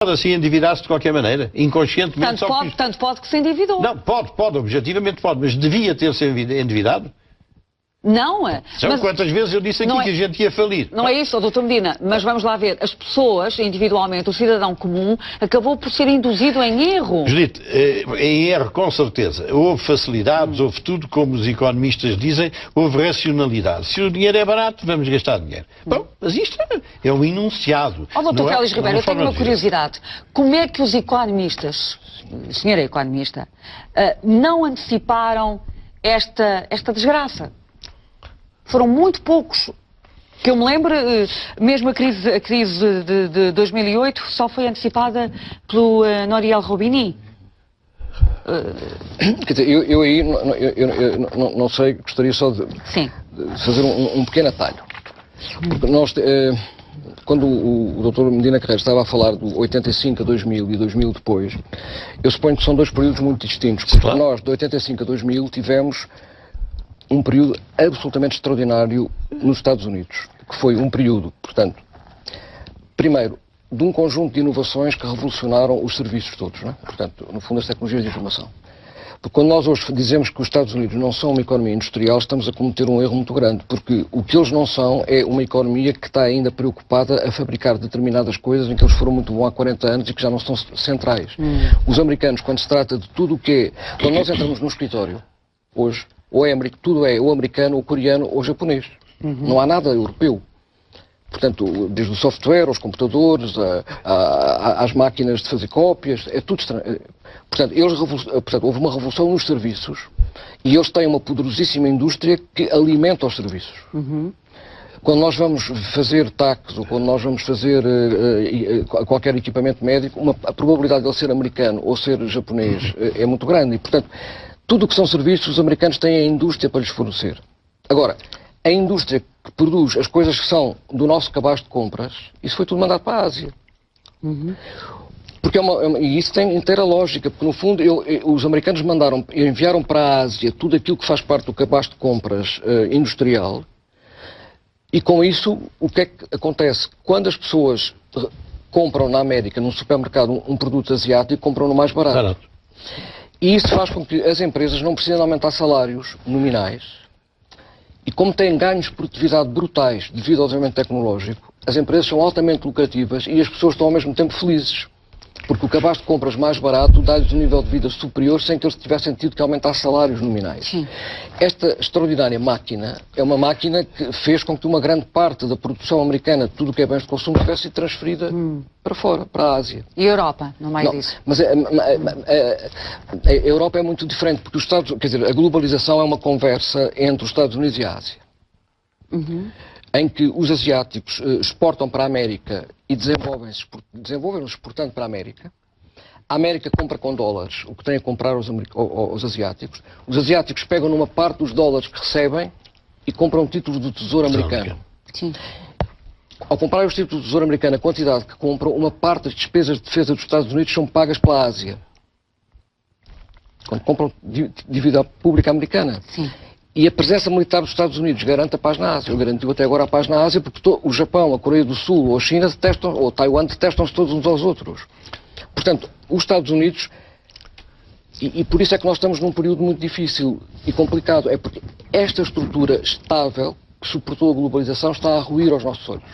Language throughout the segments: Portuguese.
Pode assim endividar-se de qualquer maneira, inconscientemente. Tanto pode que se endividou. Não, pode, objetivamente pode, mas devia ter-se endividado. Não, Sabe quantas vezes eu disse aqui que a gente ia falir? Não é isso, Dr. Medina, mas vamos lá ver. As pessoas, individualmente, o cidadão comum, acabou por ser induzido em erro. Judite, em erro, com certeza. Houve facilidades, houve tudo, como os economistas dizem, houve racionalidade. Se o dinheiro é barato, vamos gastar dinheiro. Bom, mas isto é um enunciado. Dr. Félix Ribeiro, eu tenho uma curiosidade. Como é que os economistas, a senhora é economista, não anteciparam esta desgraça? Foram muito poucos. Que eu me lembro, mesmo a crise de 2008 só foi antecipada pelo Nouriel Roubini. Quer dizer, eu aí não sei, gostaria só de fazer um pequeno atalho. Porque nós, quando o Dr. Medina Carreiro estava a falar do 85 a 2000 e 2000 depois, eu suponho que são dois períodos muito distintos. Porque claro, nós, de 85 a 2000, tivemos um período absolutamente extraordinário nos Estados Unidos, que foi um período, portanto, primeiro, de um conjunto de inovações que revolucionaram os serviços todos, não é? Portanto, no fundo, as tecnologias de informação. Porque quando nós hoje dizemos que os Estados Unidos não são uma economia industrial, estamos a cometer um erro muito grande, porque o que eles não são é uma economia que está ainda preocupada a fabricar determinadas coisas em que eles foram muito bons há 40 anos e que já não são centrais. Os americanos, quando se trata de tudo o que é... Quando nós entramos no escritório, hoje, tudo é ou americano, ou coreano, ou japonês. Não há nada europeu. Portanto, desde o software, aos computadores, às máquinas de fazer cópias, é tudo estranho. Portanto, houve uma revolução nos serviços e eles têm uma poderosíssima indústria que alimenta os serviços. Quando nós vamos fazer taques ou quando nós vamos fazer qualquer equipamento médico, a probabilidade de ele ser americano ou ser japonês é muito grande. E, portanto, tudo o que são serviços, os americanos têm a indústria para lhes fornecer. Agora, a indústria que produz as coisas que são do nosso cabaz de compras, isso foi tudo mandado para a Ásia. Porque e isso tem inteira lógica, porque no fundo os americanos enviaram para a Ásia tudo aquilo que faz parte do cabaz de compras industrial, e com isso, o que é que acontece? Quando as pessoas compram na América, num supermercado, um produto asiático, compram no mais barato. E isso faz com que as empresas não precisem aumentar salários nominais. E como têm ganhos de produtividade brutais devido ao desenvolvimento tecnológico, as empresas são altamente lucrativas e as pessoas estão ao mesmo tempo felizes. Porque o cabaz de compras mais barato dá-lhes um nível de vida superior sem que eles tivessem tido que aumentar salários nominais. Sim. Esta extraordinária máquina é uma máquina que fez com que uma grande parte da produção americana, tudo o que é bens de consumo, tivesse sido transferida para fora, para a Ásia. E a Europa, não mais isso? Mas a Europa é muito diferente, porque a globalização é uma conversa entre os Estados Unidos e a Ásia. Em que os asiáticos exportam para a América e desenvolvem-se exportando para a América compra com dólares o que tem a comprar aos asiáticos, os asiáticos pegam numa parte dos dólares que recebem e compram títulos do Tesouro Americano. Sim. Ao comprar os títulos do Tesouro Americano, a quantidade que compram, uma parte das despesas de defesa dos Estados Unidos são pagas pela Ásia. Quando compram dívida pública americana. Sim. E a presença militar dos Estados Unidos garante a paz na Ásia. Garantiu até agora a paz na Ásia porque o Japão, a Coreia do Sul ou a China detestam, ou Taiwan detestam-se todos uns aos outros. Portanto, os Estados Unidos, e por isso é que nós estamos num período muito difícil e complicado, é porque esta estrutura estável que suportou a globalização está a ruir aos nossos olhos.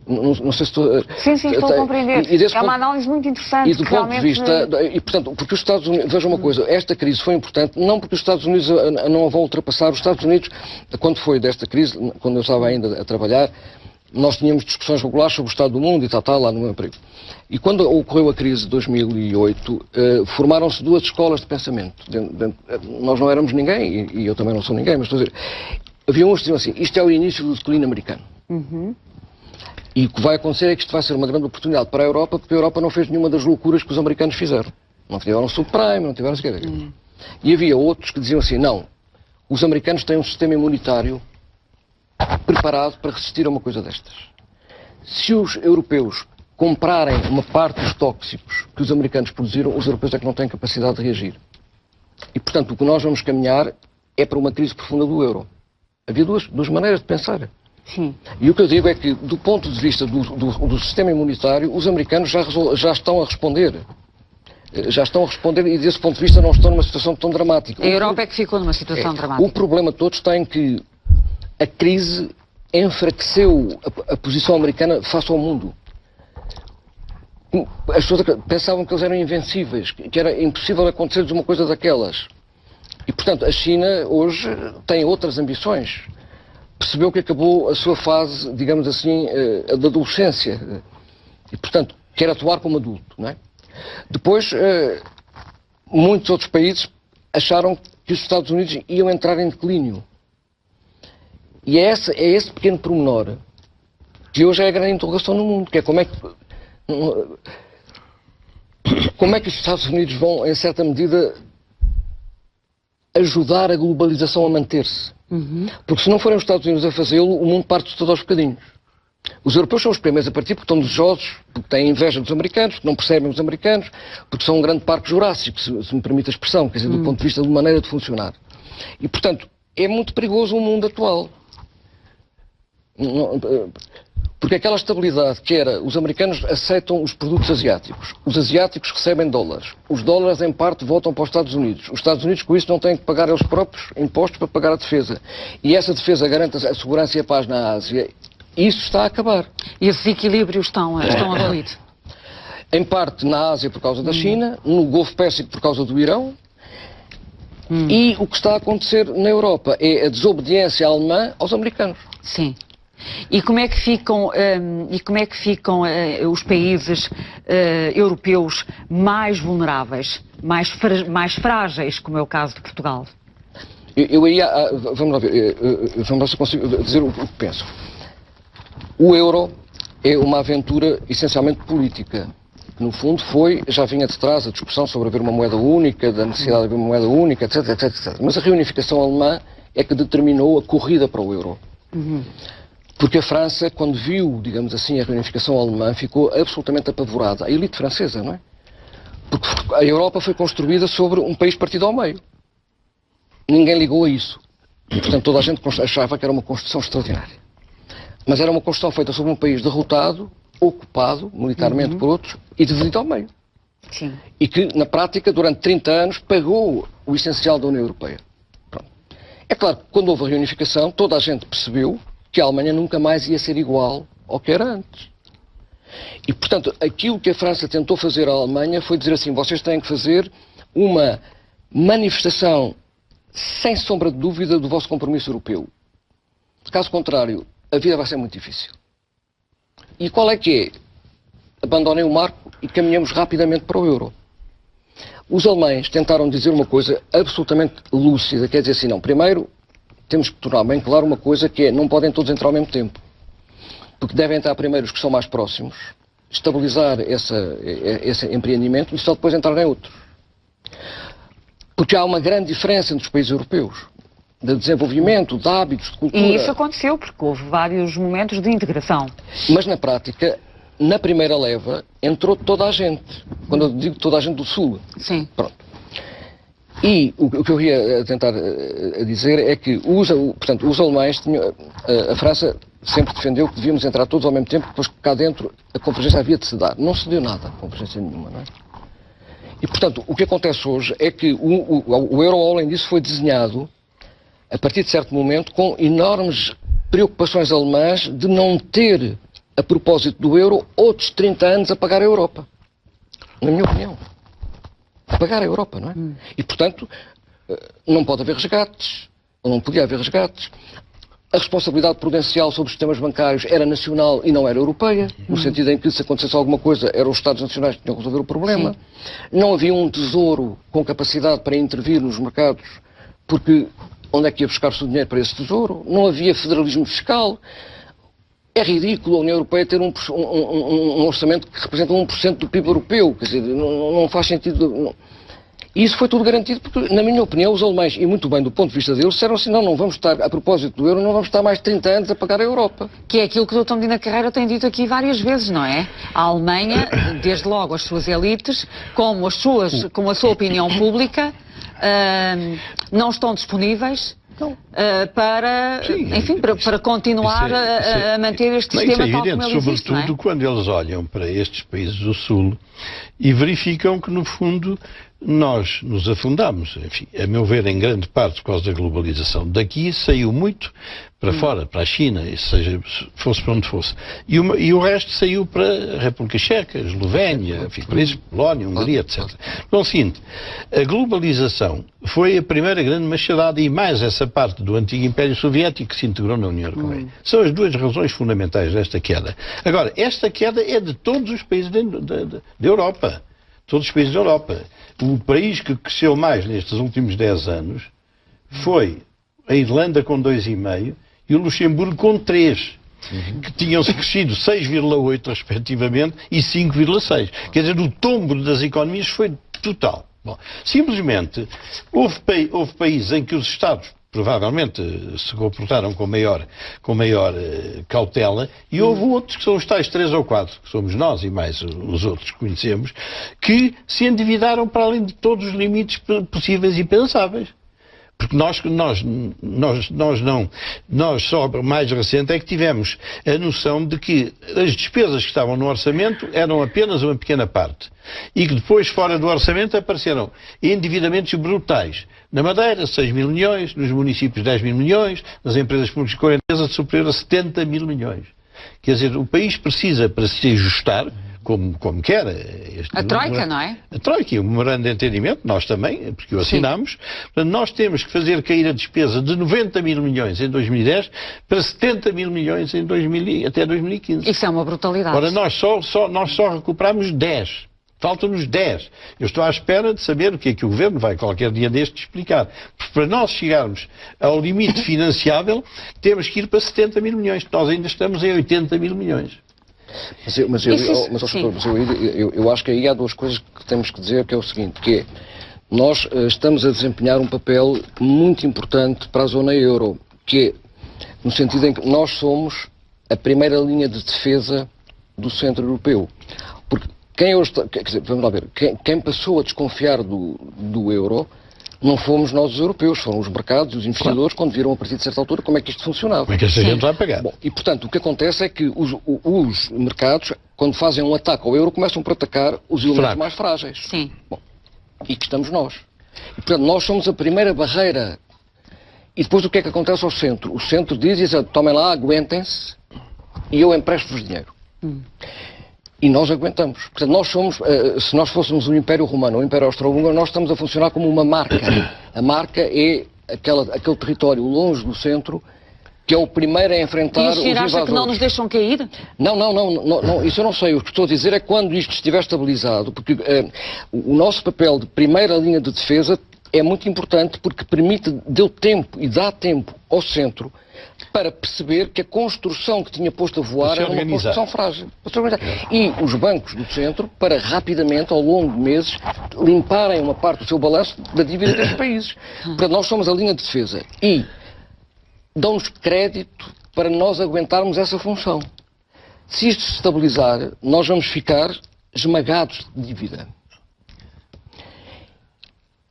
Não sei se estou... Sim, estou a compreender. É uma análise muito interessante. E do ponto de vista... E, portanto, porque os Estados Unidos... Vejam uma coisa, esta crise foi importante, não porque os Estados Unidos não a vão ultrapassar. Os Estados Unidos, quando foi desta crise, quando eu estava ainda a trabalhar, nós tínhamos discussões regulares sobre o estado do mundo e tal, lá no meu emprego. E quando ocorreu a crise de 2008, formaram-se duas escolas de pensamento. Nós não éramos ninguém, e eu também não sou ninguém, mas estou a dizer... Havia uns que diziam assim, isto é o início do declínio americano. E o que vai acontecer é que isto vai ser uma grande oportunidade para a Europa, porque a Europa não fez nenhuma das loucuras que os americanos fizeram. Não tiveram subprime, não tiveram... E havia outros que diziam assim, não, os americanos têm um sistema imunitário preparado para resistir a uma coisa destas. Se os europeus comprarem uma parte dos tóxicos que os americanos produziram, os europeus é que não têm capacidade de reagir. E, portanto, o que nós vamos caminhar é para uma crise profunda do euro. Havia duas maneiras de pensar. Sim. E o que eu digo é que, do ponto de vista do sistema imunitário, os americanos já estão a responder. Já estão a responder e, desse ponto de vista, não estão numa situação tão dramática. A Europa é que ficou numa situação dramática. O problema todo está em que a crise enfraqueceu a posição americana face ao mundo. As pessoas pensavam que eles eram invencíveis, que era impossível acontecer-lhes uma coisa daquelas. E, portanto, a China hoje tem outras ambições. Percebeu que acabou a sua fase, digamos assim, da adolescência. E, portanto, quer atuar como adulto, não é? Depois, muitos outros países acharam que os Estados Unidos iam entrar em declínio. E é esse pequeno pormenor que hoje é a grande interrogação no mundo, que é como é que os Estados Unidos vão, em certa medida, ajudar a globalização a manter-se. Porque se não forem os Estados Unidos a fazê-lo, o mundo parte todo aos bocadinhos. Os europeus são os primeiros a partir porque estão desejosos, porque têm inveja dos americanos, porque não percebem os americanos, porque são um grande parque jurássico, se me permite a expressão, quer dizer, do ponto de vista de maneira de funcionar. E, portanto, é muito perigoso o mundo atual. Porque aquela estabilidade que era, os americanos aceitam os produtos asiáticos, os asiáticos recebem dólares, os dólares em parte voltam para os Estados Unidos com isso não têm que pagar eles próprios impostos para pagar a defesa. E essa defesa garante a segurança e a paz na Ásia. Isso está a acabar. E esses equilíbrios estão a ruir? Em parte na Ásia por causa da China, no Golfo Pérsico por causa do Irão, e o que está a acontecer na Europa é a desobediência alemã aos americanos. Sim. E como é que ficam, os países europeus mais vulneráveis, mais frágeis, como é o caso de Portugal? Vamos lá ver, vamos lá se eu consigo dizer o que penso. O euro é uma aventura essencialmente política. Que, no fundo, já vinha de trás a discussão sobre haver uma moeda única, da necessidade de haver uma moeda única, etc, etc, etc. Mas a reunificação alemã é que determinou a corrida para o euro. Porque a França, quando viu, digamos assim, a reunificação alemã, ficou absolutamente apavorada. A elite francesa, não é? Porque a Europa foi construída sobre um país partido ao meio. Ninguém ligou a isso. E, portanto, toda a gente achava que era uma construção extraordinária. Mas era uma construção feita sobre um país derrotado, ocupado militarmente por outros e dividido ao meio. Sim. E que, na prática, durante 30 anos, pagou o essencial da União Europeia. Pronto. É claro que, quando houve a reunificação, toda a gente percebeu que a Alemanha nunca mais ia ser igual ao que era antes. E, portanto, aquilo que a França tentou fazer à Alemanha foi dizer assim, vocês têm que fazer uma manifestação sem sombra de dúvida do vosso compromisso europeu. Caso contrário, a vida vai ser muito difícil. E qual é que é? Abandonem o marco e caminhamos rapidamente para o euro. Os alemães tentaram dizer uma coisa absolutamente lúcida, quer dizer assim, não, primeiro temos que tornar bem claro uma coisa que é, não podem todos entrar ao mesmo tempo. Porque devem entrar primeiro os que são mais próximos, estabilizar esse empreendimento e só depois entrarem outros. Porque há uma grande diferença entre os países europeus. De desenvolvimento, de hábitos, de cultura. E isso aconteceu porque houve vários momentos de integração. Mas na prática, na primeira leva, entrou toda a gente. Quando eu digo toda a gente do Sul. Sim. Pronto. E o que eu ia tentar dizer é que portanto, os alemães tinham, a França sempre defendeu que devíamos entrar todos ao mesmo tempo, depois que cá dentro a convergência havia de se dar. Não se deu nada, convergência nenhuma, não é? E, portanto, o que acontece hoje é que o euro, além disso, foi desenhado a partir de certo momento, com enormes preocupações alemãs de não ter, a propósito do euro, outros 30 anos a pagar a Europa. Na minha opinião. A pagar a Europa, não é? E, portanto, não pode haver resgates, ou não podia haver resgates. A responsabilidade prudencial sobre os sistemas bancários era nacional e não era europeia, no sentido em que, se acontecesse alguma coisa, eram os Estados nacionais que tinham que resolver o problema. Sim. Não havia um tesouro com capacidade para intervir nos mercados, porque onde é que ia buscar-se o dinheiro para esse tesouro? Não havia federalismo fiscal. É ridículo a União Europeia ter um orçamento que representa 1% do PIB europeu. Quer dizer, não faz sentido. Não. E isso foi tudo garantido porque, na minha opinião, os alemães, e muito bem do ponto de vista deles, disseram assim, não vamos estar, a propósito do euro, não vamos estar mais 30 anos a pagar a Europa. Que é aquilo que o Dr. Medina Carreira tem dito aqui várias vezes, não é? A Alemanha, desde logo as suas elites, como a sua opinião pública, não estão disponíveis para, sim, enfim, para continuar a manter este sistema tal como ele existe, sobretudo quando eles olham para estes países do Sul e verificam que, no fundo, nós nos afundamos, enfim, a meu ver, em grande parte por causa da globalização. Daqui saiu muito para fora, para a China, seja, fosse para onde fosse. E o resto saiu para a República Checa, a Eslovénia, enfim, países, Polónia, Hungria, etc. Então, é o seguinte, a globalização foi a primeira grande machadada e mais essa parte do antigo Império Soviético que se integrou na União Europeia. São as duas razões fundamentais desta queda. Agora, esta queda é de todos os países da Europa. Todos os países da Europa. O país que cresceu mais nestes últimos 10 anos foi a Irlanda com 2,5% e o Luxemburgo com 3%, que tinham-se crescido 6,8% respectivamente e 5,6%. Quer dizer, o tombo das economias foi total. Bom, simplesmente, houve países em que os Estados provavelmente se comportaram com maior cautela, e houve outros, que são os tais 3 ou 4, que somos nós e mais os outros que conhecemos, que se endividaram para além de todos os limites possíveis e pensáveis. Porque nós só mais recente é que tivemos a noção de que as despesas que estavam no orçamento eram apenas uma pequena parte. E que depois, fora do orçamento, apareceram endividamentos brutais. Na Madeira, 6 mil milhões, nos municípios, 10 mil milhões, nas empresas públicas com empresas de superior a 70 mil milhões. Quer dizer, o país precisa, para se ajustar, como quer. A Troika, não é? A Troika e o memorando de entendimento, nós também, porque o assinámos. Portanto, nós temos que fazer cair a despesa de 90 mil milhões em 2010 para 70 mil milhões até 2015. Isso é uma brutalidade. Ora, nós só recuperamos 10. Faltam-nos 10. Eu estou à espera de saber o que é que o Governo vai qualquer dia deste explicar. Porque para nós chegarmos ao limite financiável, temos que ir para 70 mil milhões. Nós ainda estamos em 80 mil milhões. Eu acho que aí há duas coisas que temos que dizer, que é o seguinte, que é, nós estamos a desempenhar um papel muito importante para a zona euro, que é no sentido em que nós somos a primeira linha de defesa do centro europeu. Porque vamos lá ver, quem passou a desconfiar do euro não fomos nós os europeus, foram os mercados, os investidores, quando viram a partir de certa altura como é que isto funcionava. Como é que esta gente vai pagar? Bom, e, portanto, o que acontece é que os mercados, quando fazem um ataque ao euro, começam por atacar os elementos mais frágeis. Sim. Bom, e que estamos nós. E, portanto, nós somos a primeira barreira. E depois o que é que acontece ao centro? O centro diz, tomem lá, aguentem-se, e eu empresto-vos dinheiro. E nós aguentamos. Portanto, nós somos, se nós fôssemos o Império Romano ou o Império Austro-Húngaro, nós estamos a funcionar como uma marca. A marca é aquele território longe do centro que é o primeiro a enfrentar os invasores. E o senhor acha que não nos deixam cair? Não, isso eu não sei. O que estou a dizer é que quando isto estiver estabilizado, porque o nosso papel de primeira linha de defesa é muito importante porque deu tempo e dá tempo ao centro para perceber que a construção que tinha posto a voar era uma construção frágil. E os bancos do centro, para rapidamente, ao longo de meses, limparem uma parte do seu balanço da dívida destes países. Portanto, nós somos a linha de defesa e dão-nos crédito para nós aguentarmos essa função. Se isto se estabilizar, nós vamos ficar esmagados de dívida.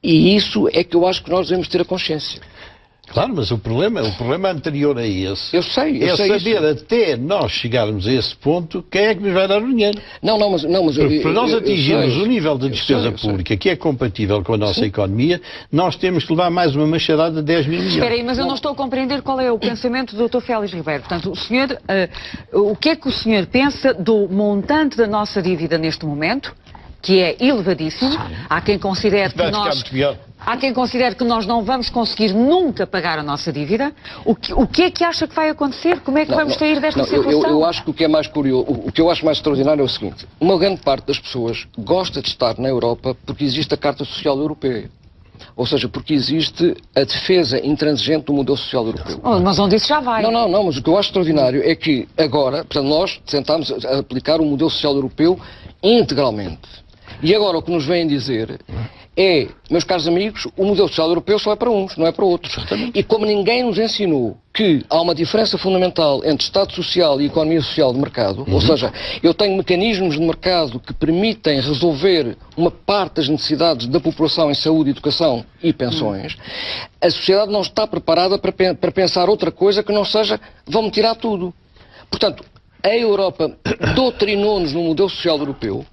E isso é que eu acho que nós devemos ter a consciência. Claro, mas o problema anterior a esse eu sei saber isso. Até nós chegarmos a esse ponto, quem é que nos vai dar o dinheiro? Mas para nós atingirmos o nível de despesa pública que é compatível com a nossa economia, nós temos que levar mais uma machadada de 10 mil milhões. Espera aí, mas eu não estou a compreender qual é o pensamento do Dr. Félix Ribeiro. Portanto, o que é que o senhor pensa do montante da nossa dívida neste momento, que é elevadíssimo? Há quem considere que nós não vamos conseguir nunca pagar a nossa dívida. O que é que acha que vai acontecer? Como é que vamos sair desta situação? Eu acho que o que é mais curioso, o que eu acho mais extraordinário é o seguinte: uma grande parte das pessoas gosta de estar na Europa porque existe a Carta Social Europeia. Ou seja, porque existe a defesa intransigente do modelo social europeu. Mas onde isso já vai? Não, mas o que eu acho extraordinário é que agora, portanto, nós tentámos aplicar o modelo social europeu integralmente. E agora o que nos vêm dizer meus caros amigos, o modelo social europeu só é para uns, não é para outros. Exatamente. E como ninguém nos ensinou que há uma diferença fundamental entre Estado Social e economia social de mercado, ou seja, eu tenho mecanismos de mercado que permitem resolver uma parte das necessidades da população em saúde, educação e pensões, a sociedade não está preparada para pensar outra coisa que não seja vão-me tirar tudo. Portanto, a Europa doutrinou-nos no modelo social europeu,